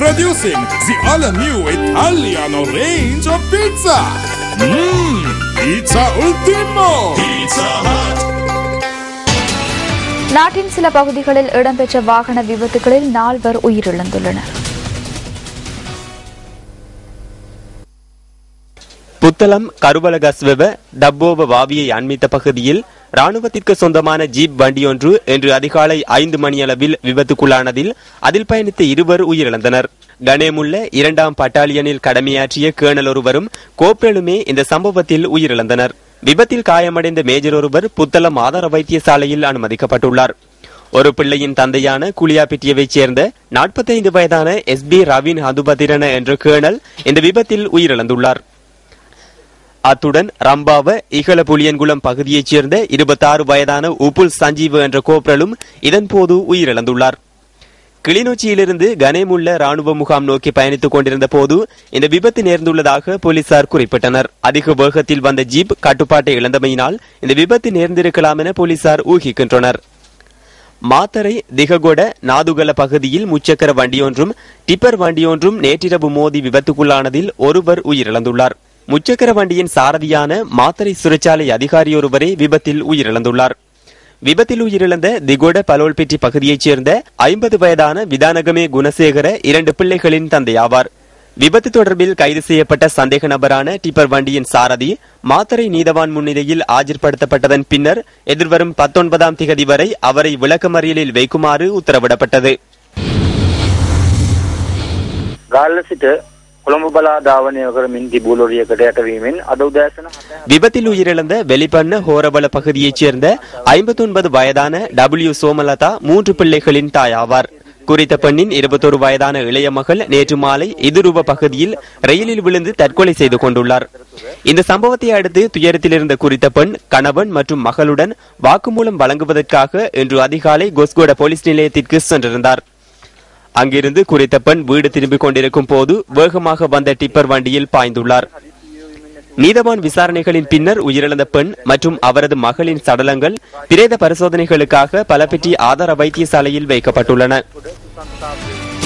Introducing the all-new Italiano range of pizza. Pizza Ultimo. Pizza Hut. நாட்டின் சில பகுதிகளில் இடம்பெற்ற வாகன விபத்துகளில் 4 உயிரிழந்துள்ளனர். புத்தளம் கருவலகஸ்வெவ டப்போவ வாவியை அண்மித்த பகுதியில் ராணுவத்திற்கு சொந்தமான ஜீப் வண்டியொன்று இன்று அதிகாலை 5 மணியளவில் விபத்துக்குள்ளானதில் அதில் பயணித்த 2 உயிரிழந்தனர். கனேமுள்ள 2ஆம் பட்டாலியனில் கடமையாற்றிய கேர்னல் ஒருவரும் கோப்ரலுமே இந்த சம்பவத்தில் உயிரிழந்தனர். விபத்தில் காயமடைந்த மேஜர் ஒருவர் புத்தளம் ஆதார வைத்தியசாலையில் அனுமதிக்கப்பட்டுள்ளார். ஒரு பிள்ளையின் தந்தையான குளியாப்பிட்டியவைச் சேர்ந்த 45 வயதான SB ரவின் ஹதுபதிரன என்ற கேர்னல் இந்த விபத்தில் உயிரிழந்துள்ளார். அத்துடன் ரம்பாவ இகல புலியன்குளம் பகுதியைச் சேர்ந்த 26 வயதான உப்புல் சஞ்சீவ என்ற கோப்ரலும் இதன்போது உயிரிழந்துள்ளார். கிளிநொச்சியிலிருந்து கனேமுள்ள ராணுவ முகாம் நோக்கி பயணித்துக் கொண்டிருந்த போது இந்த விபத்து நேர்ந்துள்ளதாக போலீசார் குறிப்பிட்டனர். அதிக வேகத்தில் வந்த ஜீப் கட்டுப்பாட்டை இழந்தமையினால் இந்த விபத்து நேர்ந்திருக்கலாம் என போலீசார் ஊகிக்கின்றனர். மாத்தரை திககொட நாதுகல பகுதியில் முச்சக்கர வண்டியொன்றும் டிப்பர் வண்டியொன்றும் நேற்றிரவு மோதி விபத்துக்குள்ளானதில் ஒருவர் உயிரிழந்துள்ளார். முச்சக்கர வண்டியின் சாரதியான மாத்தரை சிறைச்சாலை அதிகாரியொருவரே விபத்தில் உயிரிழந்துள்ளார். விபத்தில் உயிரிழந்த திகொட பலோல்பெட்டி பகுதியைச் சேர்ந்த 50 வயதான விதானகமே குணசேகர 2 பிள்ளைகளின் தந்தையாவார். விபத்து தொடர்பில் கைது செய்யப்பட்ட சந்தேக நபரான டிப்பர் வண்டியின் சாரதி மாத்தரை நீதவான் முன்னிலையில் ஆஜர்படுத்தப்பட்டதன் பின்னர் எதிர்வரும் 19ஆம் திகதி வரை அவரை விளக்கமறியலில் வைக்குமாறு உத்தரவிடப்பட்டது. விபத்தில் உயிரிழந்த வெளிப்பண்ண ஹோரபல பகுதியைச் சேர்ந்த 59 வயதான W சோமலதா 3 பிள்ளைகளின் தாயாவார். குறித்த பெண்ணின் 21 வயதான இளைய மகள் நேற்று மாலை இதுருவ பகுதியில் ரயிலில் விழுந்து தற்கொலை செய்து கொண்டுள்ளார். இந்த சம்பவத்தை அடுத்து துயரத்தில் இருந்த குறித்த பெண் கணவன் மற்றும் மகளுடன் வாக்குமூலம் வழங்குவதற்காக இன்று அதிகாலை கொஸ்கோட போலீஸ் நிலையத்திற்கு சென்றிருந்தார். அங்கிருந்து குறித்த பெண் வீடு திரும்பிக் கொண்டிருக்கும் போது வேகமாக வந்த டிப்பர் வண்டியில் பாய்ந்துள்ளார். நீதவான் விசாரணைகளின் பின்னர் உயிரிழந்த பெண் மற்றும் அவரது மகளின் சடலங்கள் பிரேத பரிசோதனைகளுக்காக பலபெட்டி ஆதார வைத்தியசாலையில் வைக்கப்பட்டுள்ளன.